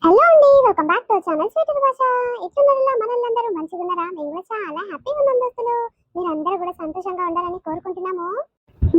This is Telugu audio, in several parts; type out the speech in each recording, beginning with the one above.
హలో అండి, welcome back to channel sweeter భాష. ఇట్లున్నారా మనల్లందరూ మంచిగా ఉన్నారా? మేము కూడా చాలా హ్యాపీగా ఉన్నాం దోస్తులు. మీరందరూ కూడా సంతోషంగా ఉండాలని కోరుకుంటున్నాము.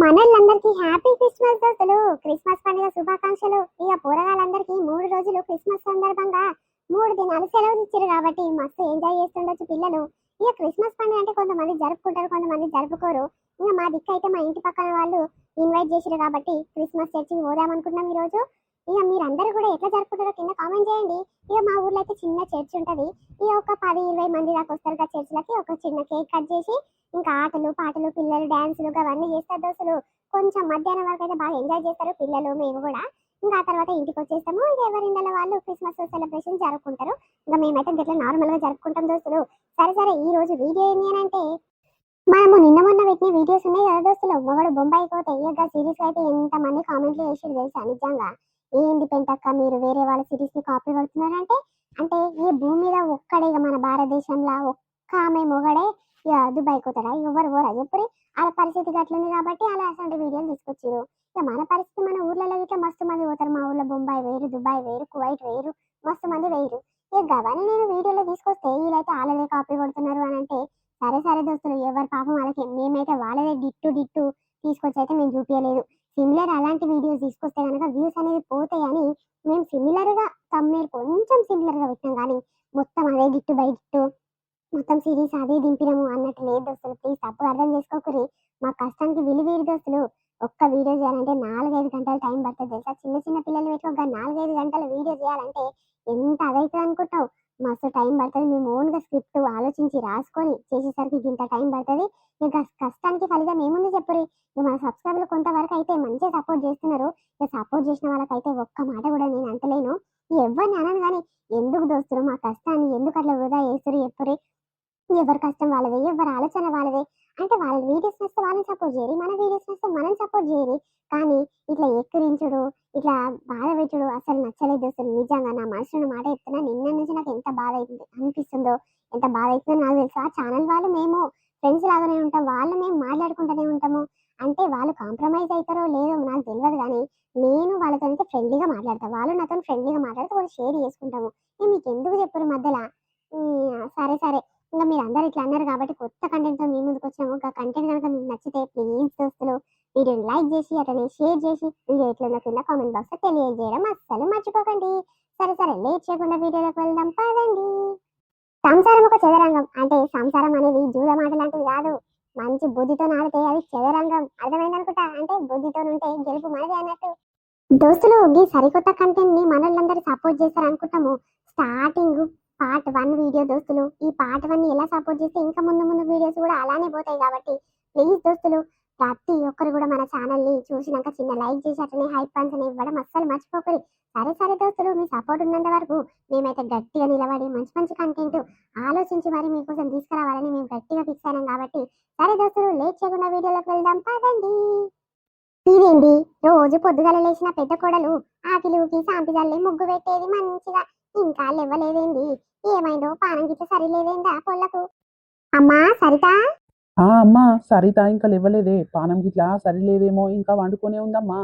మనల్లందరికీ హ్యాపీ క్రిస్మస్ దోస్తులు. క్రిస్మస్ పండుగ శుభాకాంక్షలు. ఇక పోరగాళ్ళందరికీ 3 రోజులు క్రిస్మస్ సందర్భంగా 3 దినాలు సెలవులు ఇచ్చారు కాబట్టి మస్తు ఎంజాయ్ చేస్తుండొచ్చు పిల్లలు. ఇక క్రిస్మస్ పండుగ అంటే కొంతమంది జరుపుకుంటారు, కొంతమంది జరుపుకోరు. ఇంకా మా దిక్కు అయితే మా ఇంటి పక్కన వాళ్ళు ఇన్వైట్ చేసారు కాబట్టి క్రిస్మస్ చర్చికి పోదాం అనుకున్నాం ఈ రోజు. ఇక మీరందరూ కూడా ఎట్లా జరుపుకుంటారో కింద కామెంట్ చేయండి. ఇక మా ఊర్లో అయితే చిన్న చర్చ్ ఉంటది. ఇక ఒక 10-20 మంది దాకా వస్తారు ఆ చర్చ్లకి. ఒక చిన్న కేక్ కట్ చేసి ఇంకా ఆటలు పాటలు పిల్లలు డాన్సులు అవన్నీ చేస్తారు దోస్తులు. కొంచెం మధ్యాహ్నం వరకు అయితే బాగా ఎంజాయ్ చేస్తారు పిల్లలు, మేము కూడా. ఇంకా ఆ తర్వాత ఇంటికి వచ్చేస్తాము. ఇక ఎవరిండల వాళ్ళు క్రిస్మస్ సెలబ్రేషన్ జరుపుకుంటారు. ఇంకా మేమైతే ఇట్లా నార్మల్ గా జరుపుకుంటాం దోస్తులు. సరే సరే, ఈ రోజు వీడియో ఏంటి అని అంటే, మనము నిన్న మొన్న పెట్టిన వీడియోస్ ఉన్నాయి కదా దోస్తులు, మొగడు బొంబాయి పోతే ఇక సిరీస్ అయితే ఎంత మంది కామెంట్లు చేసి తెలుసా నిజంగా. ఏంది పెంటక్క మీరు వేరే వాళ్ళ సిరీస్ ని కాపీ కొడుతున్నారంటే, అంటే ఈ భూమి మీద ఒక్కడే ఇక మన భారతదేశంలో ఒక్క ఆమె మొగడే ఇక దుబాయ్ పోతాడా? ఎవరు పోరా చెప్పురి. వాళ్ళ పరిస్థితి గట్లుంది కాబట్టి అలా అసలు వీడియోలు తీసుకొచ్చారు. ఇక మన పరిస్థితి మన ఊర్లలో ఇట్లా మస్తు మంది పోతారు. మా ఊర్లో బొంబాయి వేరు, దుబాయ్ వేరు, కువైట్ వేరు, మస్తు మంది వేరు. ఇక గవాని నేను వీడియోలో తీసుకొస్తే వీళ్ళైతే వాళ్ళదే కాపీ కొడుతున్నారు అని అంటే, సరే సరే దోస్తులు, ఎవరి పాపం వాళ్ళకి. మేమైతే వాళ్ళదే డిట్టు డిట్టు తీసుకొచ్చి అయితే మేము చూపించలేదు. సిమిలర్ అలాంటి వీడియోస్ తీసుకొస్తే కనుక వ్యూస్ అనేది పోతాయని మేము సిమిలర్ గా తమ్నేల్ కొంచెం సిమిలర్ గా పెట్టాం, కానీ మొత్తం అదే డిట్టు బై డిట్టు మొత్తం సిరీస్ అదే దింపినాము అన్నట్టు లేదు దోస్తులు. ప్లీజ్ తప్పు అర్థం చేసుకోకరి. మా కష్టానికి విలువేరు దోస్తులు. ఒక్క వీడియో చేయాలంటే 4-5 గంటలు టైం పడుతుంది తెలుసా. చిన్న చిన్న పిల్లలు పెట్టి ఒక 4-5 గంటల వీడియో చేయాలంటే ఎంత అదైతుంది అనుకుంటావు. మస్తు టైం పడుతుంది. మేము ఓన్ గా స్క్రిప్ట్ ఆలోచించి రాసుకొని చేసేసరికి ఇంత టైం పడుతుంది. ఇక కష్టానికి ఫలితం ఏముంది చెప్పురి. ఇక మన సబ్స్క్రైబర్లు కొంతవరకు అయితే మంచిగా సపోర్ట్ చేస్తున్నారు. ఇక సపోర్ట్ చేసిన వాళ్ళకైతే ఒక్క మాట కూడా నేను అంటలేను. ఎవరిని అనను కానీ ఎందుకు దోస్తులు మా కష్టాన్ని ఎందుకు అట్లా వృధా చేస్తారు చెప్పురి. ఎవరి కష్టం వాళ్ళదే, ఎవరి ఆలోచన వాళ్ళదే. అంటే వాళ్ళ వీడియోస్ నచ్చితే వాళ్ళని సపోర్ట్ చేయరు, మన వీడియోస్ నచ్చితే మనం సపోర్ట్ చేయరు. కానీ ఇట్లా ఎక్కిరించుడు, ఇట్లా బాధ పెట్టుడు అసలు నచ్చలేదు అసలు. నిజంగా నా మనసులో మాట చెప్తున్నా. నిన్న నుంచి నాకు ఎంత బాధ అవుతుంది అనిపిస్తుందో, ఎంత బాధ అవుతుందో నాకు తెలుసు. ఆ ఛానల్ వాళ్ళు మేము ఫ్రెండ్స్ లాగానే ఉంటాం, వాళ్ళు మేము మాట్లాడుకుంటూనే ఉంటాము. అంటే వాళ్ళు కాంప్రమైజ్ అవుతారో లేదో నాకు తెలియదు, కానీ నేను వాళ్ళతో అయితే ఫ్రెండ్లీగా మాట్లాడతాను, వాళ్ళు నాతో ఫ్రెండ్లీగా మాట్లాడితే వాళ్ళు షేర్ చేసుకుంటాము. నేను మీకు ఎందుకు చెప్పారు మధ్యలో. సరే సరే, ఇంకా మీరు అందరు ఇట్లా అన్నారు కాబట్టి కొత్త కంటెంట్తో మీ ముందుకు వచ్చినాము. ఒక కంటెంట్ కనుక మీకు నచ్చితే ప్లీజ్ దోస్తులు వీడియోని లైక్ చేసి అతని షేర్ చేసి వీడియో ఎట్లున్న కింద కామెంట్ బాక్స్ లో తెలియజేయడం అస్సలు మర్చిపోకండి. సరే సరే, లేట్ చేయకుండా వీడియోలోకి వెళ్దాం పదండి. సంసారం ఒక చదరంగం. అంటే సంసారం అనేది జూద మాట లాంటిది కాదు. మంచి బుద్ధితో నాడితే అది చదరంగం. అర్థమైందనుకుంటా. అంటే బుద్ధితో ఉంటే గెలుపు మనది అన్నట్టు. దోస్తులు, ఈ సరికొత్త కంటెంట్ ని మనోళ్ళందరూ సపోర్ట్ చేస్తారు అనుకుంటాము. స్టార్టింగ్ పార్ట్ 1 వీడియో దోస్తులు. ఈ పార్ట్ 1 ఎలా సపోర్ట్ చేస్తే ఇంకా ముందు ముందు వీడియోస్ కూడా అలానే పోతాయి కాబట్టి ప్లీజ్ దోస్తులు ప్రతి ఒక్కరు కూడా మన ఛానల్ ని చూసినాక చిన్న లైక్ చేసి అట్లనే హైప్ పంచ్ ఇవ్వడం అస్సలు మర్చిపోకరి. సరే సరే దోస్తులు, మీ సపోర్ట్ ఉన్నంత వరకు మేమైతే గట్టిగా నిలబడి మంచి మంచి కంటెంట్ ఆలోచించి మరి మీకోసం తీసుకురావాలని మేము గట్టిగా ఫిక్స్ అయినాం కాబట్టి సరే దోస్తులు, లేట్ చేయకుండా వీడియోలోకి వెళ్దాం పదండి. ఇదేంటి రోజు పొద్దుగల లేచిన పెద్ద కోడలు ఆకిలికి సాంపి జల్లి ముగ్గు పెట్టేది మంచిగా, ఇంకా లేవలేదేంది? ఏమైందో పానం గిట్ల సరిలేదేందా పొల్లకు? అమ్మా సరిత. అమ్మా సరిత ఇంకా లేవలేదే, పానం గిట్లా సరిలేదేమో, ఇంకా వండుకొనే ఉందమ్మా.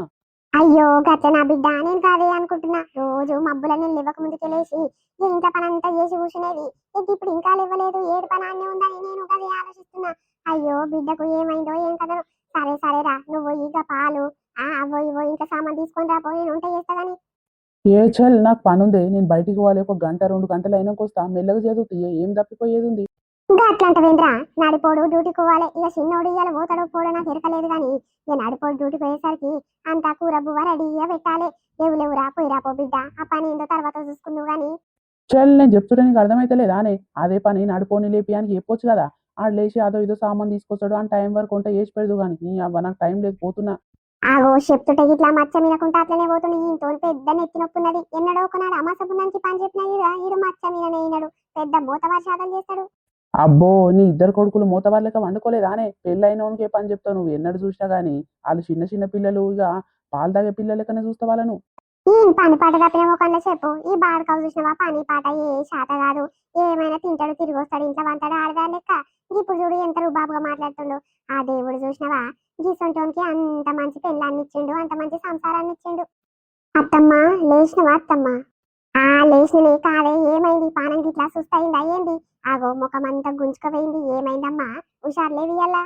అయ్యో గట్ల నా బిడ్డ, నేను కాదే అనుకుంటున్నా. రోజు మబ్బులని లేవక ముందుకే లేచి ఇంత పని అంతా చేసి కూర్చునేది. ఇది ఇప్పుడు ఇంకా లేవలేదు, ఏడు పని అన్నీ ఉందని నేను అదే ఆలోచిస్తున్నా. అయ్యో బిడ్డకు ఏమైందో ఏం కదరు. సరే సరేరా, నువ్వు ఇక పాలు అవో ఇవో ఇంకా సామాన్ తీసుకొని రాపో, నేను వంట చేస్తా గానీ. ఏ చల్, నాకు పనుందే, నేను బయటికి పోవాలి. ఒక 1-2 గంటలు అయినాక వస్తా. మెల్లగా చదువుతీ, ఏం తప్పిపోయేది ఉంది. ఇంకా అట్లాంటివేంద్రా, నడిపోడు డ్యూటీకి పోవాలి. ఇక చిన్నోడు ఇవాళ పోతాడో పోడో నాకు ఎరకలేదు, కానీ ఇక నడిపోడు డ్యూటీకి పోయేసరికి అంతా కూర బువ్వ రెడీగా పెట్టాలి. లేవు లేవురా పోయిరాపో బిడ్డ, ఆ పని ఏందో తర్వాత చూసుకుందువు గాని. చల్, నేను చెప్తుంటే నీకు అర్థమైతలేదా అనే? అదే పని నడుపోని లేపి అని చెప్పొచ్చు కదా. ఆడు లేచి అదో ఇదో సామాన్ తీసుకొస్తాడు, అని టైం వరకు వంట చేసి పెడదు. కానీ నీ అవ్వ నాకు టైం లేదు, పోతున్నా. ఆగో చెప్తుంటే ఇట్లా మచ్చ మీదకుంటే అట్లనే పోతుంది. ఈయనతో పెద్ద నెత్తి నొప్పి ఉన్నది. ఎన్నడో ఒకనాడు అమాసపు నుంచి పని చెప్పినా ఈడు మచ్చ మీదనే ఈనడు పెద్ద మూతవారి శాతం చేస్తాడు. అబ్బో, నీ ఇద్దరు కొడుకులు మూతవాళ్ళక వండుకోలేదానే? పెళ్ళైనోనికే పని చెప్తావు నువ్వు. ఎన్నడు చూసినా గానీ వాళ్ళు చిన్న చిన్న పిల్లలు, ఇక పాలు తాగే పిల్లలకనే చూస్తా వాళ్ళను. ఈ పని పాట తప్పిన ఒకళ్ళ చెప్పు. ఈ బాడకావు చూసినవా, పని పాట ఏ శాత కాదు. ఏమైనా తింటాడు, తిరిగి వస్తాడు, ఇంట్లో వంటాడు, ఆడదా లెక్క. ఇప్పుడు చూడు ఎంత రుబాబుగా మాట్లాడుతుండు. ఆ దేవుడు చూసినవా, గీసొంటోనికి అంత మంచి పెళ్ళాన్ని ఇచ్చిండు, అంత మంచి సంసారాన్ని ఇచ్చిండు. అత్తమ్మ లేచినవా అత్తమ్మ? ఆ లేచినే కాదే ఏమైంది పానం గిట్లా సుస్తయింది అయ్యింది ఆగో ముఖమంతా గుంజుకపోయింది ఏమైందమ్మా హుషారులేవి అలా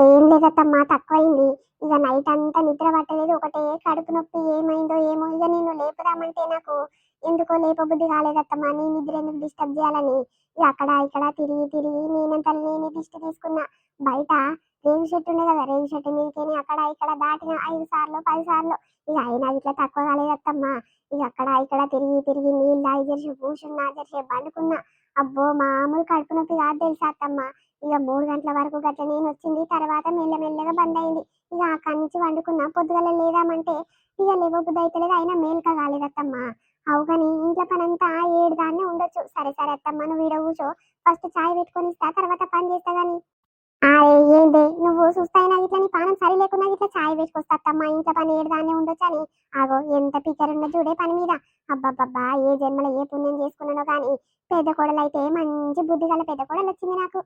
ఏం లేదత్తమ్మా తక్కువైంది ఇక నైట్ అంతా నిద్ర పట్టలేదు ఒకటే కడుపు నొప్పి ఏమైందో ఏమో ఇక నిన్ను లేపుదామంటే నాకు ఎందుకో లేపబుద్ధి కాలేదత్తమ్మా నీ నిద్ర ఎందుకు డిస్టర్బ్ చేయాలని ఇక అక్కడ ఇక్కడ తిరిగి తిరిగి నేనంత నేనే దిష్టి తీసుకున్నా బయట రేగు చెట్టు ఉండే కదా రేగు చెట్టు మీదకేని అక్కడ ఇక్కడ దాటిన 5 సార్లు 10 సార్లు ఇక అయినా ఇట్లా తక్కువ కాలేదత్తమ్మా ఇక అక్కడ ఇక్కడ తిరిగి తిరిగి నీళ్ళు తాగి జరిసి కూర్చున్నా జరిసి పండుకున్నా అబ్బో మామూలు కడుపు నొప్పి కాదు తెలుసా అత్తమ్మ ఇక 3 గంటల వరకు గట్ల నేను వచ్చింది తర్వాత మెల్లమెల్లగా బంద్ అయింది ఇక అక్కడి నుంచి వండుకున్నా పొద్దుగల లేదామంటే ఇక లేవబుద్ధి అయితలేదు అయినా మేలుక కాలేదత్తమ్మ అవు కానీ ఇంట్లో పనంతా 7 దాన్నే ఉండొచ్చు సరే సరే అత్తమ్మ నువ్వు ఈడ కూర్చో ఫస్ట్ చాయ్ పెట్టుకొని ఇస్తా తర్వాత పని చేస్తా గానీ ఏందే నువ్వు చూస్తాయినా ఇట్లా నీ పానం సరి లేకున్నా ఇట్లా చాయ్ పెట్టుకొస్తా అత్తమ్మ ఇంట్లో పని 7 దాన్నే ఉండొచ్చు అని ఆగో ఎంత పికరున్న చూడే పని మీద అబ్బబ్బబ్బా ఏ జన్మలో ఏ పుణ్యం చేసుకున్నానో కానీ పెద్ద కోడలు అయితే మంచి బుద్ధి గల పెద్ద కోడలు వచ్చింది నాకు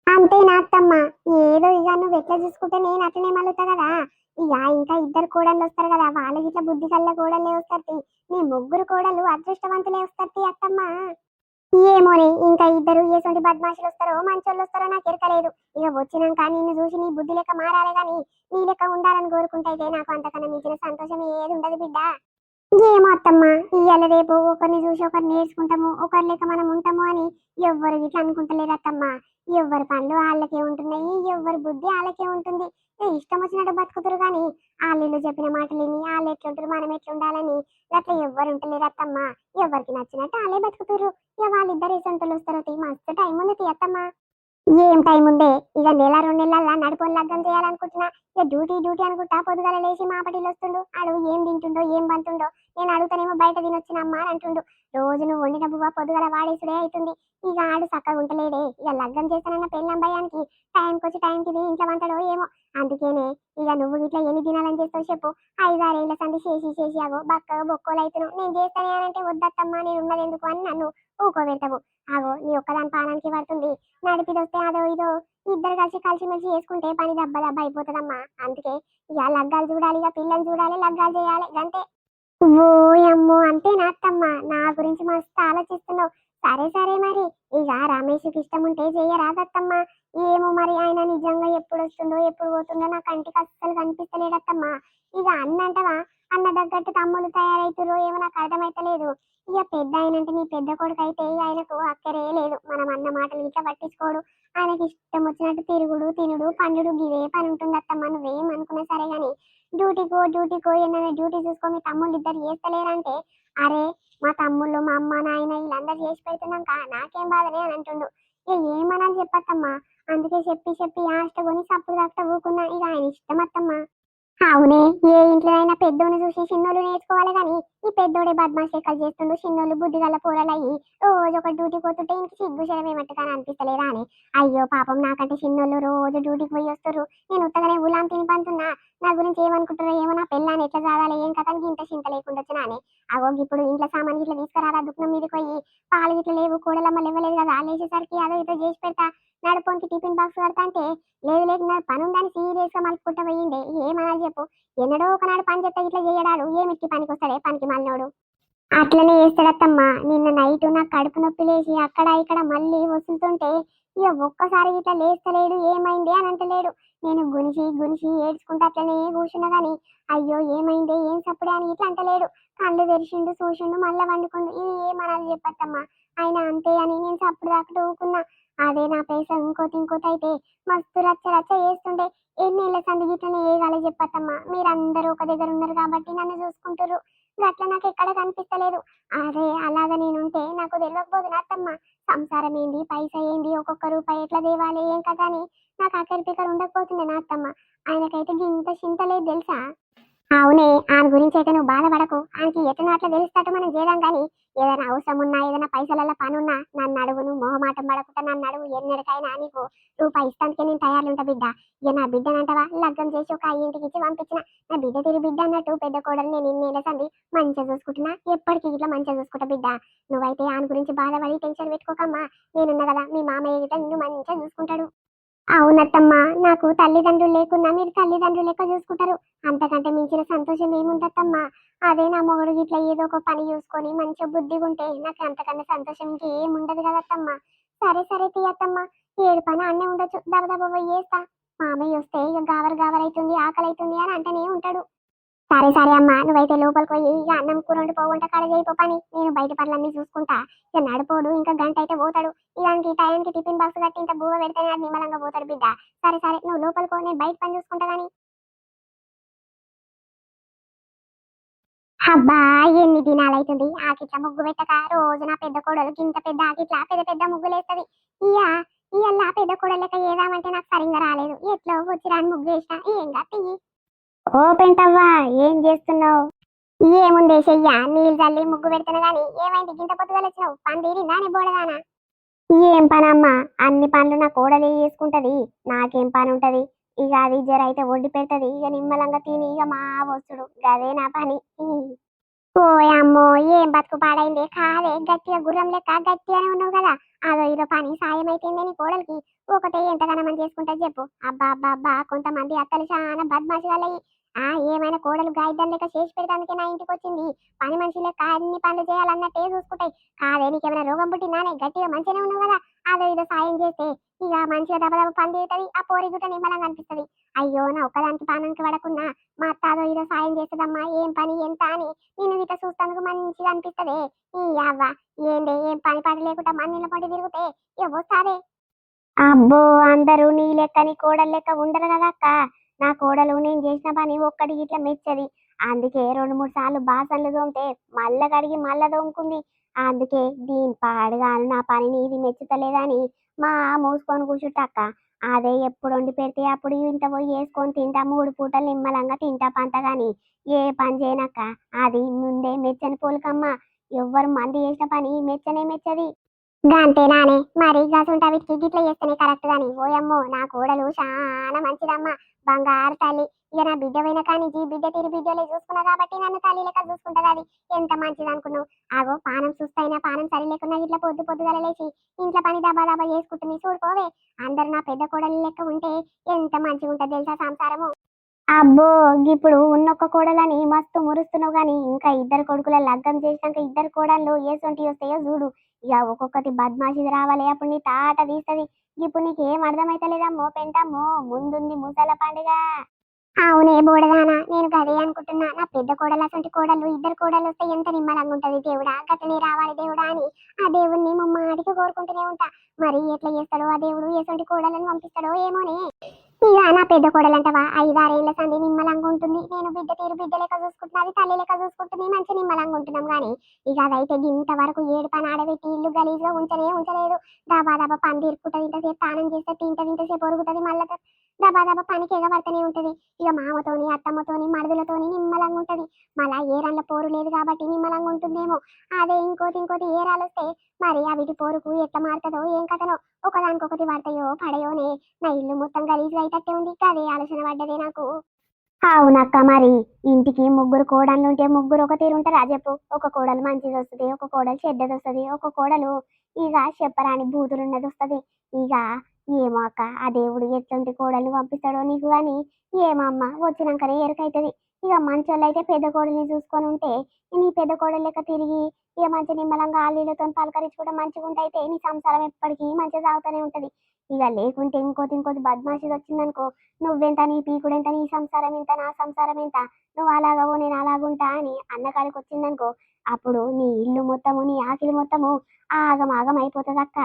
అంతే నా అత్తమ్మ ఏదో ఇక నువ్వు ఎట్లా చూసుకుంటే నేను అట్లనే మలుతా కదా ఇక ఇంకా 2 కోడళ్ళు వస్తారు కదా వాళ్ళకి ఇట్లా బుద్ధి కల్లా కోడళ్ళే వస్తారు నీ 3 కోడలు అదృష్టవంతులే వస్తారు అత్తమ్మ ఏమోనే ఇంకా 2 ఎటువంటి బద్మాషులు వస్తారో మంచోళ్ళు వస్తారో నాకు ఎరకలేదు ఇక వచ్చినాక నిన్ను చూసి నీ బుద్ధి లెక్క మారాలి గాని నీ లెక్క ఉండాలని కోరుకుంటైతే నాకు అంతకన్నా మించిన సంతోషం ఏది ఉండదు బిడ్డ ఏమో అత్తమ్మ ఇవాళ రేపు ఒకరిని చూసి ఒకరు నేర్చుకుంటాము ఒకరి లెక్క మనం ఉంటాము అని ఎవ్వరు ఇట్లా అనుకుంటలేరు అత్తమ్మ ఎవ్వరి పనులు వాళ్ళకే ఉంటున్నాయి ఎవ్వరి బుద్ధి వాళ్ళకే ఉంటుంది ఇష్టం వచ్చినట్టు బతుకుతారు కానీ వాళ్ళు చెప్పిన మాటలు విని వాళ్ళు ఎట్లుంటారు మనం ఎట్లుండాలని అట్లా ఎవ్వరు ఉంటలేరు అత్తమ్మ ఎవరికి నచ్చినట్టు వాళ్ళే బతుకుతారు ఇక వాళ్ళిద్దరు సొంతలు వస్తారు మస్తు టైం ఉంది అత్తమ్మ ఏం టైం ఉందే ఇక నెల 2 నెలల్లో నడుపుని లగ్గం చేయాలనుకుంటున్నా ఇక డ్యూటీ డ్యూటీ అనుకుంటా పొద్దుగల లేచి మా పటీలు వస్తుండు ఆడు ఏం తింటుండో ఏం బంతుండో నేను అడుగుతానేమో బయట తినొచ్చినమ్మా అని అంటుండు రోజు నువ్వు వండిన బువ్వ పొద్దుగల వాడేసుడే అవుతుంది ఇక ఆడు చక్కగా ఉంటలేడే ఇక లగ్గం చేస్తానన్న పెళ్ళం భయానికి టైంకి వచ్చి టైంకి ఇంట్లో వంటడో ఏమో అందుకేనే ఇక నువ్వు ఇట్లా ఎన్ని దినాలని చేస్తావు చెప్పు 5-6 ఏళ్ల సంది చేసి చేసి ఆగో బక్క బొక్కలు అవుతున్నావు నేను చేస్తానే అంటే వద్దత్తమ్మా నేను ఉన్నది ఎందుకు అని నన్ను ఊకోబెడతావు ఆగో నీ ఒక్కదాని పానానికి పడుతుంది నడిపిదొస్తే అదో ఇదో ఇద్దరు కలిసిమెలిసి చేసుకుంటే పని దెబ్బ దెబ్బ అయిపోతుందమ్మా అందుకే ఇక లగ్గాలు చూడాలి ఇక పిల్లలు చూడాలి లగ్గాలు చేయాలి అంతే ఓయమ్మో అంతే నాత్తమ్మ నా గురించి మస్తు ఆలోచిస్తున్నావు సరే సరే మరి ఇక రమేష్కి ఇష్టం ఉంటే చెయ్యరాదత్తమ్మ ఏమో మరి ఆయన నిజంగా ఎప్పుడు వస్తుందో ఎప్పుడు పోతుందో నా కంటికి అస్సలు కనిపిస్తలేదత్తమ్మ ఇక అన్న అంటవా అన్న తగ్గట్టు తమ్ముళ్ళు తయారైతురో ఏమో నాకు అర్థమైతలేదు ఇక పెద్ద ఆయనంటే నీ పెద్ద కొడుకు అయితే ఆయనకు అక్కరే లేదు మనం అన్న మాటలు ఇట్లా పట్టించుకోడు ఆయనకి ఇష్టం వచ్చినట్టు తిరుగుడు తినుడు పండుడు గివే పని ఉంటుంది అత్తమ్మ నువ్వేం అనుకున్నా సరే గాని డ్యూటీకో ఏమైనా డ్యూటీ చూసుకో మీ తమ్ముళ్ళు ఇద్దరు చేస్తలేరంటే అరే మా తమ్ముళ్ళు మా అమ్మ నాయన వీళ్ళందరూ చేసి పెడుతున్నాక నాకేం బాధనే అని అంటుండు ఇక ఏమనాలి చెప్పత్తమ్మా అందుకే చెప్పి చెప్పి ఆస్ట కొని సప్పుడు దాకా ఊకున్నా ఇక ఆయన ఇష్టం అత్తమ్మా అవునే ఏ ఇంట్లో అయినా పెద్దోని చూసి చిన్నోళ్ళు నేర్చుకోవాలి కానీ ఈ పెద్దోడే బద్మాష్ లెక్కలు చేస్తుండు చిన్నోళ్ళు బుద్ధిగల పోరలయ్యి రోజు ఒక డ్యూటీ పోతుంటే ఇంక సిగ్గు శరమేమట్టుగాని అనిపిస్తలేదా అని అయ్యో పాపం నాకంటే చిన్నోళ్ళు రోజు డ్యూటీకి పోయి వస్తారు నేను ఉత్తగానే ఉలాం తిని పంతున్నా నా గురించి ఏమనుకుంటారో ఏమో నా పెళ్ళాన్ని ఎట్లా చదాలి ఏం కథనికి ఇంత చింత లేకుండా వచ్చినానే అగో ఇప్పుడు ఇంట్లో సామాన్ ఇట్లా తీసుకురారా దుఃఖం మీదకి పోయి పాలు ఇట్లా లేవు కూడలమ్మ ఇవ్వలేదు కదా లేచేసరికి అదో ఇదో చేసి పెడతా నడుపోనికి టిఫిన్ బాక్స్ కడతా అంటే లేదు లేదు నా పని ఉందని సీరియస్ గా మలుపుకుంటా పోయిండే ఏమనాలి చెప్పు ఎన్నడో ఒకనాడు పని చెప్తే ఇట్లా చేయడాడు ఏమిటి పనికి వస్తాడే పనికి మళ్ళోడు అట్లనే చేస్తాడత్తమ్మా నిన్న నైట్ నాకు కడుపు నొప్పి లేచి అక్కడ ఇక్కడ మళ్ళీ వస్తుంటే ఇక ఒక్కసారి ఇట్లా లేస్తలేడు ఏమైంది అని అంటలేడు నేను గునిసి గునిసి ఏడ్చుకుంటా అట్లనే కూర్చున్నా గాని అయ్యో ఏమైంది ఏం సప్పుడే అని ఇట్లా అంటలేడు కళ్ళు తెరిచిండు చూసిండు మళ్ళీ వండుకుండు ఇది ఏమనాలి చెప్పత్తమ్మా ఆయన అంతే అని నేను సప్పుడు దాకా ఊకున్నా అదే నా పేస ఇంకోటి అయితే మస్తు రచ్చ రచ్చ చేస్తుండే ఎన్నేళ్ల సంది గిట్లనే ఏగాలి చెప్పత్తమ్మా మీరందరూ ఒక దగ్గర ఉన్నారు కాబట్టి నన్ను చూసుకుంటారు గట్ల నాకు ఎక్కడ కనిపిస్తలేదు అదే అలాగ నేనుంటే నాకు తెలియకపోదు అత్తమ్మ సంసారం ఏంది పైసా ఏంది ఒక్కొక్క రూపాయి ఎట్లా దేవాలి ఏం కదా అని నాకు అక్కడి పిక్కర్ ఉండకపోతుండే నా అత్తమ్మ ఆయనకైతే ఇంత చింత లేదు తెలుసా అవునే ఆయన గురించి అయితే నువ్వు బాధపడకు ఆయనకి ఎట్లా అట్లా తెలుస్తట్టు మనం చేద్దాం కానీ ఏదైనా అవసరం ఉన్నా ఏదైనా పైసలలో పని ఉన్నా నన్ను అడుగు నువ్వు మొహమాటం పడకుండా నన్ను అడుగు ఎన్నడికైనా నీకు రూపాయి ఇస్తానికే నేను తయారుంటా బిడ్డ ఇక నా బిడ్డనంటవా లగ్గం చేసి ఒక ఇంటికి ఇచ్చి పంపించిన నా బిడ్డ తిరిగి బిడ్డ అన్నట్టు పెద్ద కోడలు నేను ఇన్నేళ్ళ సంది మంచిగా చూసుకుంటున్నా ఎప్పటికీ ఇట్లా మంచిగా చూసుకుంటా బిడ్డ నువ్వైతే ఆయన గురించి బాధపడి టెన్షన్ పెట్టుకోకమ్మా నేనున్నా కదా మీ మామయ్య గిట్ట నిన్ను మంచిగా చూసుకుంటాడు అవునత్తమ్మ, నాకు తల్లిదండ్రులు లేకున్నా మీరు తల్లిదండ్రులు లెక్క చూసుకుంటారు. అంతకంటే మించిన సంతోషం ఏముందత్తమ్మా. అదే నా మొగుడు ఇట్లా ఏదో ఒక పని చూసుకొని మంచిగా బుద్ధిగా ఉంటే నాకు అంతకన్నా సంతోషం ఇంకేముండదు కదత్తమ్మా. సరే సరే తీయత్తమ్మ, ఏడు పని అన్నే ఉండొచ్చు, దబదబ పోయి చేస్తా. మామయ్య వస్తే ఇక గావర్ గావర్ అవుతుంది, ఆకలి అవుతుంది అని అంటనే ఉంటాడు. సరే సరే అమ్మా, నువ్వైతే లోపలికి పోయి ఇక అన్నం కూర వండి పోవంట కాడ చేయిపో పని. నేను బయట పనులన్నీ చూసుకుంటా. ఇక నడిపోడు ఇంకా గంట అయితే పోతాడు. ఇదానికి టైంకి టిఫిన్ బాక్స్ కట్టి ఇంత బువ్వ పెడితేనే అది నిమ్మలంగా పోతాడు బిడ్డ. సరే సరే, నువ్వు లోపలికి పో, నేను బయట పని చూసుకుంటా గానీ. అబ్బా, ఎన్ని దినాలైతుంది ఆకిట్లా ముగ్గు పెట్టక. రోజు నా పెద్ద కోడలు ఇంత పెద్ద ఆకిట్లా పెద్ద పెద్ద ముగ్గులేస్తది. ఇయ్య ఇయ్యల్లా పెద్ద కోడలు లెక్క ఏదామంటే నాకు సరిగ్గా రాలేదు. ఎట్లో వచ్చి రాని ముగ్గు వేసిన ఏం కత్తి. ఓ పెంటవ్వా, ఏం చేస్తున్నావు? ఏముందే చెయ్య, నీళ్ళు చల్లి ముగ్గు పెడుతున్నా గాని ఏమైంది గింత పొద్దుగా వచ్చినావు? పని తీరిందా నీ బోడదానా? ఏం పనమ్మా, అన్ని పనులు నా కోడలే చేసుకుంటది. నాకేం పని ఉంటది? ఇక అది జర అయితే వండి పెడతది, ఇక నిమ్మలంగా తిని ఇక మా వస్తుడు గదే నా పని. ఓయమ్మో, ఏం బతుకు పాడైంది కాదే. గట్టిగా గుర్రం లెక్క గట్టిగానే ఉన్నావు కదా. అదో ఇదో పని సాయం అయితేందే నీ కోడలికి. ఒకటే ఎంతగానమని చేసుకుంటది చెప్పు. అబ్బా అబ్బా అబ్బా, కొంతమంది అత్తలు చాలా బద్మాషి వాళ్ళయి. ఏమైనా కోడలు గాయిద్దం లెక్క చేసి పెడతానికే నా ఇంటికి వచ్చింది. పని మనిషి లెక్క అన్ని పనులు చేయాలన్నట్టే చూసుకుంటాయి. కాదే, నీకేమైనా రోగం పుట్టిందానే? గట్టిగా మంచిగానే ఉన్నావు కదా. అదో ఇదో సాయం చేస్తే ఇక మంచిగా దెబ్బ పని తీరుతుంది. ఆ పోరి గుట్ట నిమ్మలంగా అనిపిస్తుంది. అయ్యో, నా ఒక్కదానికి పానానికి పడకున్నా మా అత్త అదో ఇదో సాయం చేస్తుందమ్మా. ఏం పని ఎంత అని నిన్ను గిట్ట చూస్తానికి మంచిగా అనిపిస్తదే. ఈ అవ్వ, ఏందే ఏం పని పాట లేకుండా మందిల పొంటి తిరిగితే ఎవస్తాదే? అబ్బో, అందరూ నీ లెక్క నీ కోడలు లెక్క ఉండరు కదా అక్క. నా కోడలు నేను చేసిన పని ఒక్కటి ఇట్లా మెచ్చది. అందుకే 2, 3 సార్లు బాసన్లు తోమితే మళ్ళా కడిగి మళ్ళా తోముకుంది. అందుకే దీని పాడుగాను నా పనిని ఇది మెచ్చుతలేదని మా మూసుకొని కూర్చుంటక్క. అదే ఎప్పుడు వండి పెడితే అప్పుడు ఇంత పోయి వేసుకొని తింటా, 3 పూటలు నిమ్మలంగా తింటా పంట గాని ఏ పని చేయనక్క. అది ముందే మెచ్చని పోలికమ్మ. ఎవ్వరు మంది చేసిన పని మెచ్చనే మెచ్చది. గంతేనానే, మరి గసుంట వీటికి గిట్ల చేస్తేనే కరెక్ట్ గాని. ఓయమ్మో, నా కోడలు చాలా మంచిదమ్మా, బంగారు తల్లి. ఇక నా బిడ్డ పోయిన కానించి బిడ్డ తీరు బిడ్డలే చూసుకున్నా కాబట్టి నన్ను తల్లి లెక్క చూసుకుంటది. అది ఎంత మంచిది అనుకున్నావు. ఆగో, పానం సుస్తైనా పానం సరి లేకున్నా ఇట్లా పొద్దు పొద్దుగల లేచి ఇంట్లో పని దబా దబా చేసుకుంటుంది చూడుకోవే. అందరు నా పెద్ద కోడలు లెక్క ఉంటే ఎంత మంచిగా ఉంటది తెలుసా సంసారము. అబ్బో, ఇప్పుడు ఉన్నొక్క కోడలని మస్తు మురుస్తున్నావు గాని ఇంకా ఇద్దరు కొడుకుల లగ్గం చేసినాక ఇద్దరు కోడళ్ళు ఏసొంటి వస్తాయో చూడు. ఇక ఒక్కొక్కటి బద్మాషిది రావాలి, అప్పుడు నీ తాట తీస్తుంది. ఇప్పుడు నీకేం అర్థమైతలేదమ్మో పెంటమ్మో, ముందుంది ముసల పండుగ. అవునే బోడదానా, నేను గదే అనుకుంటున్నా. నా పెద్ద కోడలు అసంటి కోడలు ఇద్దరు కోడలు వస్తే ఎంత నిమ్మలంగా ఉంటది దేవుడా. గతనే రావాలి దేవుడా అని ఆ దేవుణ్ణి ముమ్మాటికి కోరుకుంటూనే ఉంటా. మరి ఎట్లా చేస్తాడో ఆ దేవుడు, ఎసంటి కోడలను పంపిస్తాడో ఏమోనే. ఇక నా పెద్ద కోడలంటవా 5, 6 ఏళ్ల సంది నిమ్మలంగా ఉంటుంది. నేను బిడ్డ తీరు బిడ్డ లెక్క చూసుకుంటున్నది, తల్లి లెక్క చూసుకుంటుంది, మంచి నిమ్మలంగా ఉంటున్నాం గానీ ఇక అదైతే ఇంతవరకు ఏడు పని ఆడబెట్టి ఇల్లు గలీజ్గా ఉంచలేదు. దబా దబా పని తీరుకుంటది, ఇంతసేపు స్నానం చేస్తే తింటది, ఇంతసేపు ఒరుగుతుంది, మళ్ళీ దబా దబా పనికి ఎగబడుతూనే ఉంటది. ఇక మామతోని అత్తమ్మతోని మడుదులతోని నిమ్మలంగా ఉంటది. మళ్ళా ఏరన్ల పోరు లేదు కాబట్టి నిమ్మలంగా ఉంటుందేమో. అదే ఇంకోటి ఏరాలు వస్తే మరి అవిటి పోరుకు ఎట్లా మారుతుందో ఏం కథనో. ఒకదానికొకటి పడతాయో పడయోనే. నా ఇల్లు మొత్తం గలీజ్గా అయితట్టే ఉంది. అదే ఆలోచన పడ్డదే నాకు. అవునక్క, మరి ఇంటికి ముగ్గురు కోడళ్ళు ఉంటే ముగ్గురు ఒక తీరు ఉంటారా చెప్పు. ఒక కోడలు మంచిది వస్తుంది, ఒక కోడలు చెడ్డది వస్తుంది, ఒక కోడలు ఇక చెప్పరాని బూతులున్నది వస్తుంది. ఇక ఏమో అక్క, ఆ దేవుడు ఎట్లాంటి కోడలు పంపిస్తాడో నీకు కానీ ఏమమ్మ వచ్చినాకనే ఎరుకైతుంది. ఇక మంచోళ్ళు అయితే పెద్ద కోడల్ని చూసుకొని ఉంటే నీ పెద్ద కోడలు లెక్క తిరిగి ఇక మంచి నిమ్మలంగా ఆలీలతో పలకరించుకుంటే మంచిగా ఉంటే నీ సంసారం ఎప్పటికీ మంచిగా సాగుతూనే ఉంటది. ఇక లేకుంటే ఇంకోటి బద్మాషి వచ్చిందనుకో, నువ్వెంత నీ పీకుడెంత నీ సంసారం ఎంత నా సంసారం ఎంత, నువ్వు అలాగవో నేను అలాగుంటా అని అన్నకాడికి వచ్చిందనుకో, అప్పుడు నీ ఇల్లు మొత్తము నీ ఆకిలి మొత్తము ఆగం ఆగం అయిపోతుంది అక్క.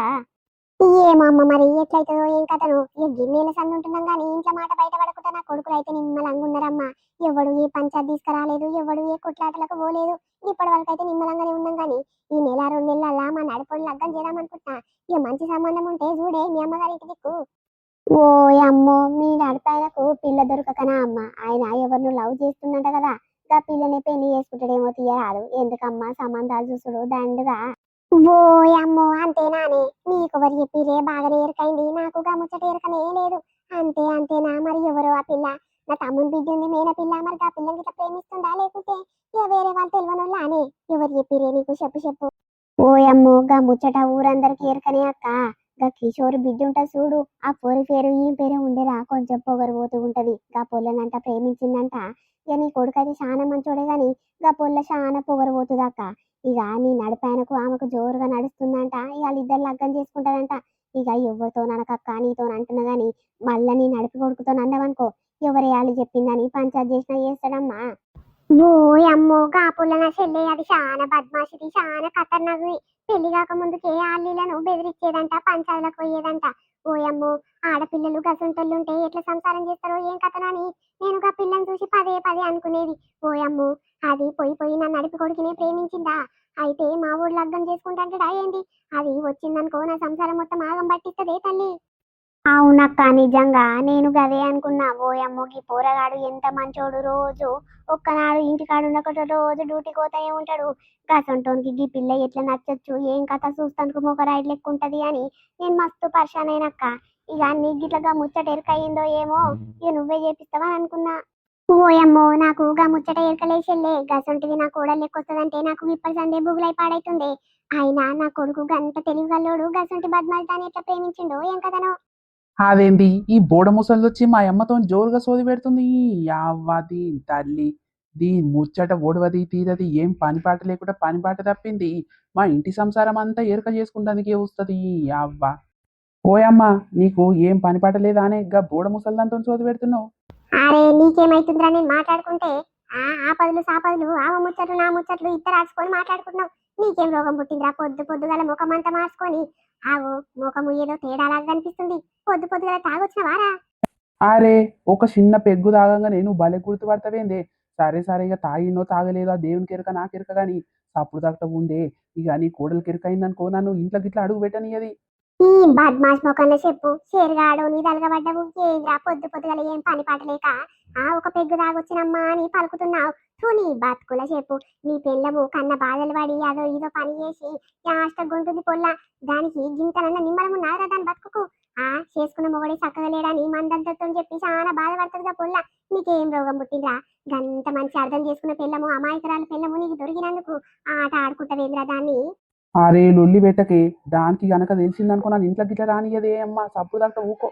ఏమో అమ్మ, మరి ఎట్లయితుందో ఏం కథను. ఇక గిన్నెల సందు ఉంటున్నాం కానీ ఇంట్లో మాట బయట పడకుండా నా కొడుకులు అయితే నిమ్మలంగా ఉన్నారమ్మా. ఎవడు ఏ పంచాయతీ తీసుకురాలేదు, ఎవడు ఏ కొట్లాటలకు పోలేదు. ఇప్పటి వరకు అయితే నిమ్మలంగానే ఉన్నాం కానీ ఈ నెల 2 నెలల మా నడిపోని లగ్గం చేద్దాం అనుకుంటున్నా. ఇక మంచి సంబంధం ఉంటే చూడే మీ అమ్మగారి ఇంటి దిక్కు. ఓ అమ్మో, మీ నడిపాయనకు పిల్ల దొరకకనా అమ్మ. ఆయన ఎవరిను లవ్ చేస్తున్నట్ట కదా, గా పిల్లని పెళ్లి చేసుకుంటాడేమో తీయరాదు. ఎందుకమ్మా సంబంధాలు చూసుడు దండుగా. ఓ అమ్మో, అంతేనానే? నీకు ఎవరు చెప్పిరే? బాగానే ఎరకైంది, నాకు గా ముచ్చట ఎరకనే లేదు. అంతేనా? మరి ఎవరు ఆ పిల్ల? నా తమ్ముని బిడ్డ ఉంది మేన పిల్ల. మరి ఆ పిల్లని ఇట్లా ప్రేమిస్తుందా లేకుంటే ఇక వేరే వాళ్ళు తెలియనోళ్ళ అనే? ఎవరు చెప్పిరే నీకు? చెప్పు. ఓ అమ్మో, గా ముచ్చట ఊరందరికి ఎరకనే అక్క. గా కిషోర్ బిడ్డ ఉంటది చూడు, ఆ పోరి పేరు ఈ పేరే ఉండేరా, కొంచెం పొగరు పోతూ ఉంటది. గా పొల్లనంట ప్రేమించిందంట. ఇక నీ కొడుకు అయితే చాలా మంచోడే గాని గా పొల్ల చాలా పొగరు పోతుందక్క. ఇక నీ నడిపాయనకు ఆమెకు జోరుగా నడుస్తుందంట. ఇక వాళ్ళిద్దరు లగ్గం చేసుకుంటారంట. ఇక ఎవరితో ననకక్క నీతో అంటున్నా గాని మళ్ళా నీ నడిపి కొడుకుతో అన్నావనుకో, ఎవరేయాలి చెప్పిందని పంచాయతీ చేసినా చేస్తాడమ్మా. ఓ అమ్మో గా పుల్లన చెల్లె అది చాలా బద్మాషిది, చాలా ఖతర్నాకుది. పెళ్లి కాక ముందుకే ఆళ్ళీలను బెదిరించేదంట, పంచాయతీలకు పోయేదంట. ఓయమ్మో, ఆడపిల్లలు గసంటోళ్ళుంటే ఎట్లా సంసారం చేస్తారో ఏం కథనని నేను గా పిల్లని చూసి పదే పదే అనుకునేది. ఓయమ్మో, అది పోయి పోయి నా నడిపి కొడుకునే ప్రేమించిందా? అయితే మా ఊరు లగ్గం చేసుకుంటాంటడా ఏంది? అది వచ్చిందనుకో నా సంసారం మొత్తం ఆగం పట్టిస్తదే తల్లి. అవునక్క, నిజంగా నేను గదే అనుకున్నా. ఓయమ్మో గీ పోరగాడు ఎంత మంచోడు, రోజు ఒక్కనాడు ఇంటికాడు ఉండకుండా రోజు డ్యూటీకి పోతానే ఉంటాడు. గసంటోనికి గీ పిల్ల ఎట్లా నచ్చొచ్చు, ఏం కథ చూస్తానికి మొగరాయిడ్ లెక్క ఉంటది అని నేను మస్తు పరిశాన్ అయినక్క. ఇక నీకు గిట్లగా ముచ్చట ఎరకయిందో ఏమో, ఇక నువ్వే చేపిస్తావా అనుకున్నా. ఓయమ్మో, నాకు గా ముచ్చట ఎరకలేసెళ్ళే, గసంటిది నా కోడలు లెక్క వస్తుందంటే నాకు ఇప్పటి సందే బుగులై పాడైతుంది. అయినా నా కొడుకు గంత తెలివిగల్లోడు, గసంటి బద్మాష్ దాన్ని ఎట్లా ప్రేమించిండో ఏం కథనో. అదేంది ఈ బోడ ముసలిదొచ్చి మా అమ్మతో జోరుగా సోది పెడుతుంది. యావ్వాది తల్లి, దీని ముచ్చట ఓడవది తీరది, ఏం పని పాట లేకుండా పని పాట తప్పింది. మా ఇంటి సంసారం అంతా ఎరుక చేసుకుంటానికి వస్తుంది. యావ్వ ఓయమ్మ, నీకు ఏం పని పాట లేదా అనే గా బోడ ముసలిదాంతో సోది పెడుతున్నావు? అరే నీకేమైతుందిరా, నేను మాట్లాడుకుంటే ఆపదలు సాపదలు ఆమె ముచ్చట్లు నా ముచ్చట్లు ఇద్దరు ఆడుచుకొని మాట్లాడుకుంటున్నాం. నీకేం రోగం పుట్టిందిరా, పొద్దు పొద్దుగల ముఖం అంతా మార్చుకొని? ఆగో, ముఖము ఏదో తేడాలాగా కనిపిస్తుంది. పొద్దు పొద్దుగల తాగొచ్చినవారా? అరే, ఒక చిన్న పెగ్గు తాగంగా నేను భలే గుర్తుపడతావేందే. సరే సరే, ఇక తాగినో తాగలేదో ఆ దేవునికి ఎరక నాకెరక గాని సప్పుడు తగ్గ ఉందే. ఇక నీ కోడలికి ఎరక అయిందనుకో, నన్ను ఇంట్లో గిట్లా అడుగు పెట్టనియది. ఈ బద్మాష్ మొఖంలో చెప్పు, షేరుగాడు నీ తలగబడ్డవు ఏంద్రా, పొద్దు పొద్దుగల ఏం పని పాటలేక ఒక పెగ్గు తాగొచ్చినమ్మా అని పలుకుతున్నావు. నీ బతుకుల చెప్పు, నీ పెళ్ళము కన్న బాధలు పడి అదో ఇదో పని చేసి యాష్టగుంటుంది పొల్ల. దానికి గింతనన్న నిమ్మలము నారా దాని బతుకుకు. చేసుకున్న మొగడే చక్కగా లేడని మందంతతో చెప్పి చాలా బాధపడుతుందిగా పొల్ల. నీకేం రోగం పుట్టిందిరా? గంత మంచి అర్థం చేసుకున్న పెళ్ళము, అమాయకురాలు పెళ్ళము నీకు దొరికినందుకు ఆట ఆడుకుంటావేంద్రా దాన్ని? అరే లొల్లి పెట్టకే, దానికి గనక తెలిసిందనుకో నన్ను ఇంట్లో గిట్లా రానియదే అమ్మ. సప్పుడు తగ్గ ఊకో.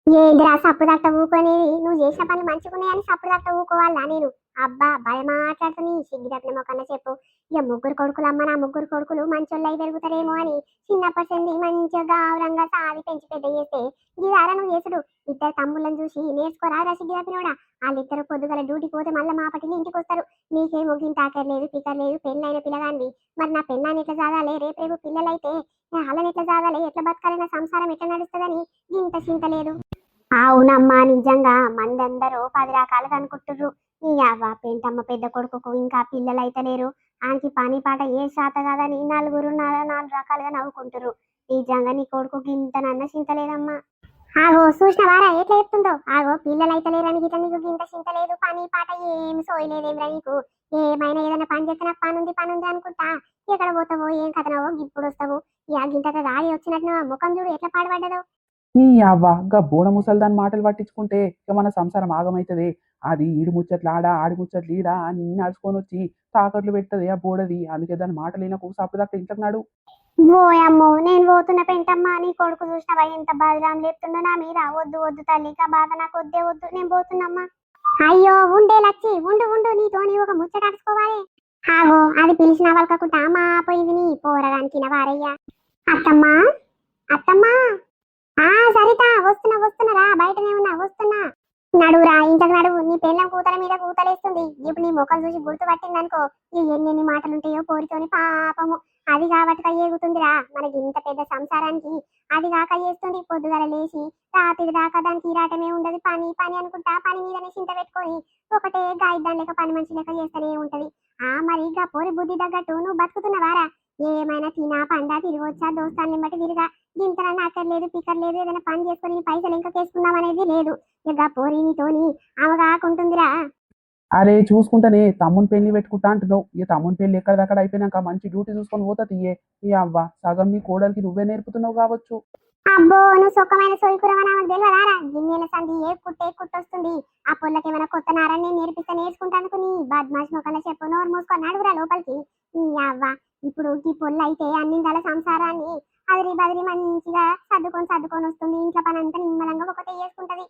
ఏందిరా సప్పుడు దట్ట ఊకోనేది? నువ్వు చేసిన పని మంచిగున్నాయని సప్పుడు దట్ట ఊకోవాలా నేను? అబ్బా భయం మాట్లాడుతుని సిగ్గుదట్ల మొక్కన్న చెప్పు. ఇక ముగ్గురు కొడుకులు అమ్మ, నా ముగ్గురు కొడుకులు మంచోళ్ళై పెరుగుతారేమో అని చిన్నప్పటి నుండి మంచిగా గౌరవంగా సాది పెంచి పెద్ద చేస్తే గిదారా నువ్వు చేసుడు. ఇద్దరు తమ్ముళ్ళని చూసి నేర్చుకోరా సిగ్గుదప్పినోడా? వాళ్ళిద్దరు పొద్దుగల డ్యూటీకి పోతే మళ్ళీ మా పట్టిని ఇంటికి వస్తారు. నీకేమో గింత ఆకర్లేదు పికర్లేదు, పెళ్ళైన పిల్లగానివి. మరి నా పెళ్ళాన్ని ఎట్లా సాదాలి? రేపు పిల్లలైతే వాళ్ళని ఎట్లా సాదాలి? ఎట్లా బతకాలి? నా సంసారం ఎట్లా నడుస్తుందని ఇంత చింత లేదు. అవునమ్మా, నిజంగా మందందరూ 10 రకాలుగా అనుకుంటుర్రు. నీ అవ్వ పెంటమ్మ పెద్ద కొడుకుకు ఇంకా పిల్లలు అయితే లేరు, ఆయనకి పని పాట ఏ శాత కాదని నలుగురు 4 రకాలుగా నవ్వుకుంటుర్రు. నిజంగా నీ కొడుకు గింతనన్న చింత లేదమ్మా. ఆగో చూసినవారా ఎట్లా చెప్తుందో? ఆగో పిల్లలు అయితే లేరని గిట్ల నీకు గింత చింత లేదు, పని పాట ఏం సోయలేదేమ్రా నీకు? ఏమైనా ఏదైనా పని చేస్తే నాకు పని ఉంది అనుకుంటా ఎక్కడ పోతావో ఏం కథనవో ఇప్పుడు వస్తావు. ఇక గింత దాడి వచ్చినట్టు ముఖం చూడు ఎట్లా పాడుపడ్డదో. నీ అవ్వ గా బోడ ముసలి దాని మాటలు పట్టించుకుంటే ఇక మన సంసారం ఆగమైతుంది. అది ఈడు ముచ్చట్లు ఆడా, ఆడి ముచ్చట్లు ఈడా అని నడుచుకొని వచ్చి తాకట్లు పెడుతుంది ఆ బోడది. అందుకే దాని మాటలు అయినా సప్పుడు దాకా ఇంట్లోకి నాడు. ఓయమ్మో, నేను పోతున్న పెంటమ్మ, నీ కొడుకు చూసినవా ఎంత బాధం లేపుతుందో నా మీద? వద్దు వద్దు తల్లి, ఆ బాధ నాకు వద్దే వద్దు, నేను పోతున్నమ్మా. అయ్యో ఉండే లచ్చి, ఉండు ఉండు, నీతోని ఒక ముచ్చట అడుచుకోవాలి. ఆగో అది పిలిచిన వాళ్ళకకుండా మా పోయింది నీ పోరగానికి వారయ్యా. అత్తమ్మా అత్తమ్మా, సరిత వస్తున్నారా? బయటనే ఉన్నా, వస్తున్నా. నడువురా ఇంతకు నడువు, నీ పెళ్ళం కూతల మీద కూతలేస్తుంది. ఇప్పుడు నీ ముఖం చూసి గుర్తుపట్టిందనుకో, ఎన్ని మాటలుంటాయో పోరితోని పాపము. అది కాబట్టి ఏగుతుందిరా మనకి ఇంత పెద్ద సంసారానికి. అది కాక చేస్తుంది పొద్దుగల లేచి రాత్రి దాకా దానికి ఇరాటమే ఉండదు. పని పని అనుకుంటా పని మీదనే చింత పెట్టుకొని ఒకటే గాయద్దాం లేక పని మనిషి లెక్క చేస్తూనే ఉంటది. మరి ఇంకా పోరి బుద్ధి తగ్గట్టు నువ్వు బతుకుతున్నవారా? ఏమైనా తినా పండా తిరగొచ్చా, దోస్తాన్ని బట్టి తిరిగా గింతనన్నా అక్కర్లేదు పిక్కర్లేదు, ఏదైనా పని చేసుకుని పైసలు ఇంకా కేసుకుందాం అనేది లేదు. ఇక పోరినితోని ఆమె కాకుంటుందిరా. అరే చూసుకుంటానే తమ్ముని పెళ్లి పెట్టుకుంటా అంటున్నావు. ఇక తమ్ముని పెళ్లి ఎక్కడిదక్కడ అయిపోయినాక మంచి డ్యూటీ చూసుకొని పోతుంది. ఈ అవ్వ సగం నీ కోడలికి నువ్వే నేర్పుతున్నావు కావచ్చు. అబ్బో నువ్వు సుఖమైన సోయికురమని ఆమెకు తెలియదారా? గిన్నెల సంధి ఏ కుట్టొస్తుంది. ఆ పొల్లకి ఏమైనా కొత్త నారాన్ని నేర్పిస్తే నేర్చుకుంటాను. నీ బద్మాష్ మొక్కల చెప్పు, నోరు మూసుకొని అడుగురా లోపలికి. ఈ అవ్వ ఇప్పుడు ఈ పొల్లు అయితే అన్నిందల సంసారాన్ని అదిరి బదిరి మంచిగా సర్దుకొని వస్తుంది. ఇంట్లో పని అంతా నిమ్మలంగా ఒకటే చేసుకుంటది.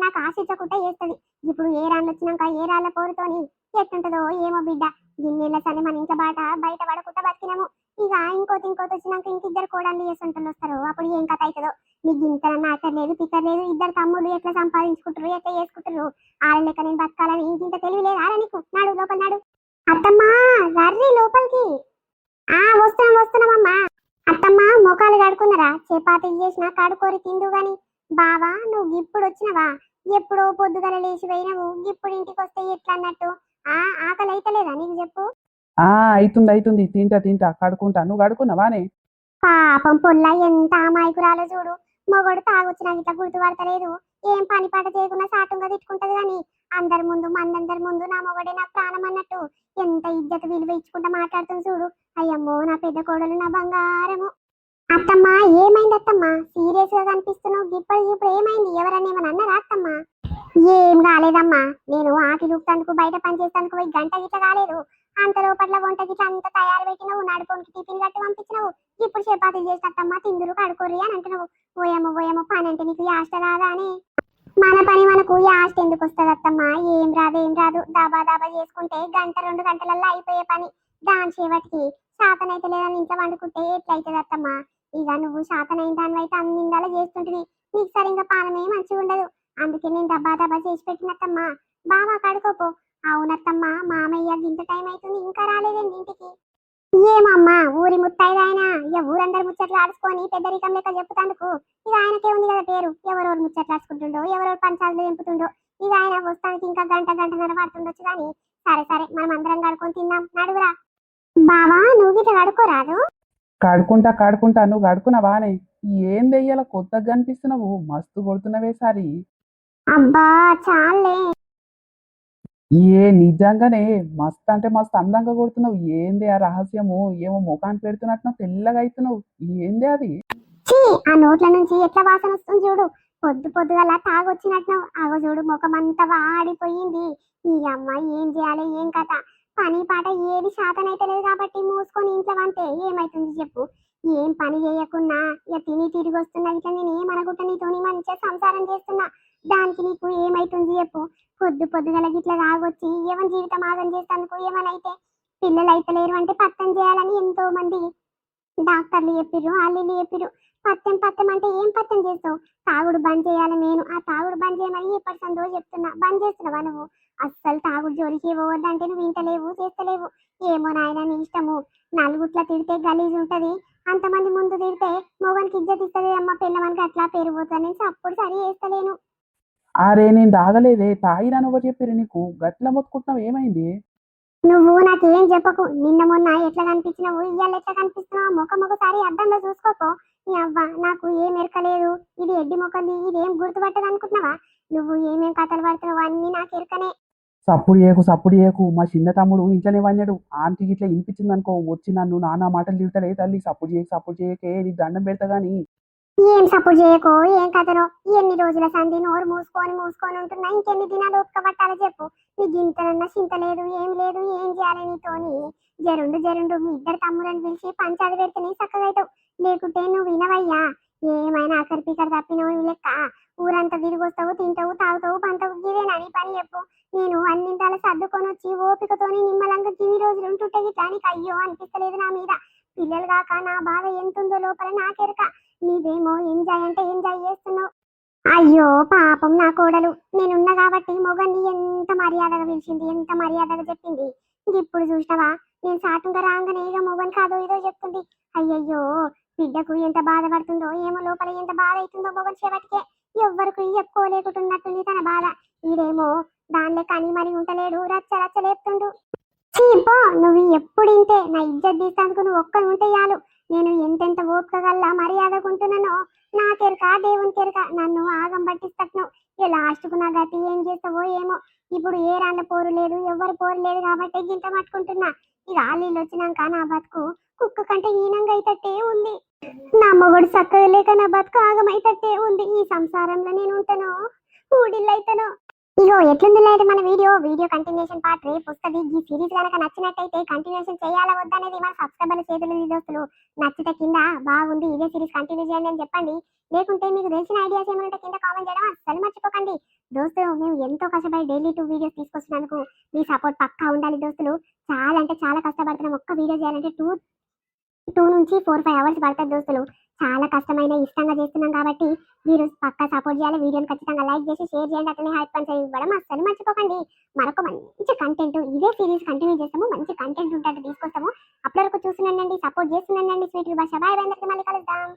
నాకు ఆశించకుండా చేస్తుంది. ఇప్పుడు ఏ రాళ్ళు వచ్చినాక ఏ రాళ్ళ పోరుతోని ఎట్టుంటదో ఏమో బిడ్డ. గిన్నెల సరే మన ఇంట్లో బయట పడకుండా బతికినాము. ఇక ఇంకోటి వచ్చినాక ఇంకిద్దరు కోడళ్ళు చేస్తుంటారు వస్తారు. అప్పుడు ఏం కథ అవుతుందో. నీకు ఇంతనన్నా అక్కర్లేదు పిక్కర్లేదు. ఇద్దరు తమ్ముళ్ళు ఎట్లా సంపాదించుకుంటారు ఎట్లా చేసుకుంటారు. ఆడ లెక్క నేను బతకాలని ఇంత తెలివి లేదు. ఆడ నీకు నాడు లోపల నాడు. అత్తమ్మా రర్రి లోపలికి. వస్తున్నామమ్మా. అత్తమ్మ మొఖాలు కడుకున్నారా? చపాతీ చేసిన కడుకోరి తిందు గాని. బావా నువ్వు ఇప్పుడు వచ్చినవా? ఎప్పుడో పొద్దుగల లేచి పోయినవు. ఇప్పుడు ఇంటికి వస్తే ఎట్లా అన్నట్టు? ఆకలి అయితలేదా నీకు చెప్పు? అవుతుంది తింటా కడుకుంటా. నువ్వు కడుకున్నావానే? పాపం పొల్ల ఎంత అమాయకురాలో చూడు. మొగడు తాగొచ్చిన ఇట్లా గుర్తుపడతలేదు. ఏం పని పాట చేయకుండా సాటుంగా తిట్టుకుంటది గాని అందరి ముందు మందందరి ముందు నా మొగడే నాకు ప్రాణం అన్నట్టు ఎంత ఇజ్జత విలువ ఇచ్చుకుంటా మాట్లాడుతుంది చూడు. అయ్యమ్మో నా పెద్ద కోడలు నా బంగారము. అత్తమ్మా ఏమైంది అత్తమ్మా? సీరియస్ గా కనిపిస్తున్నావు. ఇప్పుడు ఏమైంది? ఎవరన్నా ఏమన్నా అన్నారా అత్తమ్మా? ఏం కాలేదమ్మా. నేను ఆకిలి ఊపుతందుకు బయట పని చేసేందుకు పోయి గంట గిట్ల కాలేదు. అంత లోపట్ల వంట గిట్ల అంత తయారు పెట్టినవు. నడుకోనికి టిఫిన్ కట్టి పంపించినవు. ఇప్పుడు చపాతీలు చేసినత్తమ్మా తిందురు కడుకోర్రి అని అంటున్నావు. ఓయమ్మో పని అంటే నీకు యాష్ట రాదా అని? మన పని మనకు యాష్ట ఎందుకు వస్తుంది అత్తమ్మా? ఏం రాదు. దాబా చేసుకుంటే గంట 2 గంటలల్లో అయిపోయే పని. దాని చేపటికి శాతనైతే లేదని ఇంట్లో వండుకుంటే ఎట్లయితుంది అత్తమ్మా? ఇక నువ్వు శాతనైన దానివైతే అన్ని నిందాలు చేస్తుంటివి. నీకు సరిగ్గా పానమే మంచిగా ఉండదు. అందుకే నేను దబ్బా చేసి పెట్టినత్తమ్మా. బావా కడుకోపో. అవునత్తమ్మా మామయ్య గింత టైం అవుతుంది ఇంకా రాలేదండి ఇంటికి. ఏమమ్మా ఊరి ముత్తైదాయన ఇక ఊరందరు ముచ్చట్లు ఆడుకొని పెద్దరికం లెక్క చెప్పుతందుకు. ఇక ఆయనకే ఉంది కదా పేరు. ఎవరెవరు ముచ్చట్లు ఆడుకుంటుండో ఎవరెవరు పంచాలు తెంపుతుండో. ఇక ఆయన వస్తానికి ఇంకా గంటన్నర పడుతుండొచ్చు కానీ సరే మనం అందరం కడుకొని తిన్నాం. నడుగురా బావా. నువ్వు గిట్ల కడుకోరాదు? కడుకుంటా. నువ్వు కడుకున్నావానే? ఏం దెయ్యాల కొత్తగా కనిపిస్తున్నావు. మస్తు కొడుతున్నవే సారి. అబ్బా చాలే. నిజంగానే మస్తు అంటే మస్తు అందంగా కొడుతున్నావు. ఏంది ఆ రహస్యము? ఏమో ముఖానికి పెడుతున్నట్టు తెల్లగా అవుతున్నావు. ఏంది అది? ఆ నోట్ల నుంచి ఎట్లా వాసన వస్తుంది చూడు. పొద్దుగల తాగొచ్చినట్టు. ఆగో చూడు ముఖం అంతా వాడిపోయింది. ఈ అమ్మ ఏం చేయాలి ఏం కథ? పని పాట ఏది శాతనైతే లేదు కాబట్టి మూసుకొని ఇంట్లో అంతే. ఏమైతుంది చెప్పు? ఏం పని చేయకున్నా ఇక తిని తిరిగి వస్తున్నా. ఇట్లా నేను ఏమనుకుంటా నీతోని మంచిగా సంసారం చేస్తున్నా. దానికి నీకు ఏమైతుంది చెప్పు? పొద్దుగల గిట్ల తాగొచ్చి ఏమని జీవితం ఆగం చేసేందుకు ఏమనైతే పిల్లలు అయితే లేరు అంటే పత్తం చేయాలని ఎంతో మంది డాక్టర్లు చెప్పిర్రు. వాళ్ళు చెప్పిర్రు పత్తం అంటే ఏం పత్తం చేస్తావు? తాగుడు బంద్ చేయాలి. నేను ఆ తాగుడు బంద్ చేయమని ఎప్పటి సందో చెప్తున్నా. బంద్ చేస్తున్నావా నువ్వు? అస్సలు తాగుడు జోలికి పోవద్దంటే నువ్వు వింటలేవు చేస్తలేవు. ఏమో నాయన నీ ఇష్టము. నలుగుట్ల తిడితే గలీజ్ ఉంటది. అంతమంది ముందు తిడితే మొగనికి ఇజ్జత్ ఇస్తుంది. అమ్మ పిల్లవానికి అట్లా పెరిగిపోతుంది. అప్పుడు సరి చేస్తలేను. అరే నేను తాగలేదే. తాగిరాని ఒకటి చెప్పారు నీకు. గట్ల మొత్తుకుంటున్నావు. ఏమైంది? నువ్వు నాకేం చెప్పకు. నిన్న మొన్న ఎట్లా కనిపించినావు ఇవాళ ఎట్లా కనిపిస్తున్నావు? ముఖం ఒకసారి అద్దంలో చూసుకోపో. నీ అవ్వ నాకు ఏం ఎరకలేదు. ఇది ఎడ్డి మొక్కది. ఇదేం గుర్తుపట్టదు అనుకుంటున్నావా? నువ్వు ఏమేం కథలు పడుతున్నావు అన్ని నాకు ఎరకనే. సప్పుడు చేయకు. మా చిన్న తమ్ముడు ఇంట్లోనే వన్నాడు. ఆంటీకి ఇట్లా వినిపించింది అనుకో వచ్చి నన్ను నానా మాటలు తిడతాడే. తల్లి సప్పుడు చేయకే నీకు దండం పెడతా గాని. ఏం సపోర్ట్ చేయకో ఏం కథనో. ఎన్ని రోజుల సంధి నోరు మూసుకొని ఉంటున్నా. ఇంకెన్ని దినాలు ఒక్క పట్టాలో చెప్పు? నీకు ఇంతనన్నా చింత లేదు ఏం లేదు. ఏం చేయాలి నీతోని? జరుండు మీ ఇద్దరు తమ్ములను పిలిచి పంచాది పెడితేనే చక్కగా అవుతావు. లేకుంటే నువ్వు వినవయ్యా. ఏమైనా అక్కడి పిక్కడి తప్పినవు లెక్క. ఊరంతా తిరిగి వస్తావు తింటావు తాగుతావు పంతావు. ఇదేనా నీ పని చెప్పు? నేను అన్నింటాల సర్దుకొని వచ్చి ఓపికతోని నిమ్మలంగా గిన్ని రోజులు ఉంటుంటే గిట్లా నీకు అయ్యో అనిపిస్తలేదు నా మీద? పిల్లలు కాక నా బాధ ఎంతుందో లోపల నాకెరక. నీవేమో ఎంజాయ్ అంటే ఎంజాయ్ చేస్తున్నావు. అయ్యో పాపం నా కోడలు. నేనున్నా కాబట్టి మొగన్ని ఎంత మర్యాదగా పిలిచింది. ఎంత మర్యాదగా చెప్పింది. ఇప్పుడు చూసినవా నేను సాటుంగా రాగానే ఇక మొగన్ కాదో ఇదో చెప్తుంది. అయ్యయ్యో బిడ్డకు ఎంత బాధపడుతుందో ఏమో. లోపల ఎంత బాధ అవుతుందో మొగన్ చేపటికే. ఎవ్వరికి చెప్పుకోలేకుంటున్నట్టుంది తన బాధ. ఈడేమో దానిలో కని మరి ఉంటలేడు. రచ్చ లేపుతుండు. చీపో నువ్వు ఎప్పుడు ఇంతే. నా ఇజ్జత్ తీసేందుకు నువ్వు ఒక్కరు ఉంటే చాలు. నేను ఎంతెంత ఓపిక గల్లా మర్యాదకుంటున్నానో నాకెరక దేవుని కెరక. నన్ను ఆగం పట్టిస్తట్ను. ఇక లాస్ట్కు నా గతి ఏం చేస్తావో ఏమో. ఇప్పుడు ఏ రాళ్ళ పోరు లేదు ఎవ్వరు పోరు లేదు కాబట్టి గింత పట్టుకుంటున్నా. ఇక ఆలీళ్ళు వచ్చినాక నా బతుకు కుక్క కంటే హీనంగా అయితట్టే ఉంది. నా మొగుడు చక్కగా లేక నా బతుకు ఆగమైతట్టే ఉంది. ఈ సంసారంలో నేను ఉంటానో ఊడిల్లైతనో. ఇగో ఎట్లుంది లేదు మన వీడియో కంటిన్యూషన్ పార్ట్ రేపు వస్తుంది. ఈ సిరీస్ కనుక నచ్చినట్టయితే కంటిన్యూషన్ చేయాలా వద్దా అనేది మన సబ్స్క్రైబర్ల చేతులు ఉంది దోస్తులు. నచ్చితే కింద బాగుంది ఇదే సిరీస్ కంటిన్యూ చేయండి అని చెప్పండి. లేకుంటే మీకు తెలిసిన ఐడియాస్ ఏమైనా ఉంటే కింద కామెంట్ చేయడం అస్సలు మర్చిపోకండి దోస్తులు. మేము ఎంతో కష్టపడి డైలీ 2 వీడియోస్ తీసుకొచ్చినందుకు మీ సపోర్ట్ పక్కా ఉండాలి దోస్తులు. చాలా అంటే చాలా కష్టపడుతున్నాం. ఒక్క వీడియో చేయాలంటే 2 నుంచి 4-5 అవర్స్ పడుతుంది దోస్తులు. చాలా కష్టమైన ఇష్టంగా చేస్తున్నాం కాబట్టి మీరు పక్కా సపోర్ట్ చేయాలి. వీడియోని ఖచ్చితంగా లైక్ చేసి షేర్ చేయండి. అట్లనే హైప్ పంచ్ ఇవ్వడం అస్సలు మర్చిపోకండి. మరొక మంచి కంటెంట్ ఇదే సిరీస్ కంటిన్యూ చేస్తాము. మంచి కంటెంట్ ఉంటే తీసుకొస్తాము. అప్పటి వరకు చూస్తున్నానండి, సపోర్ట్ చేస్తున్నానండి. స్వీట్ భాష బాయ్. అందరికీ మళ్ళీ కలుద్దాం.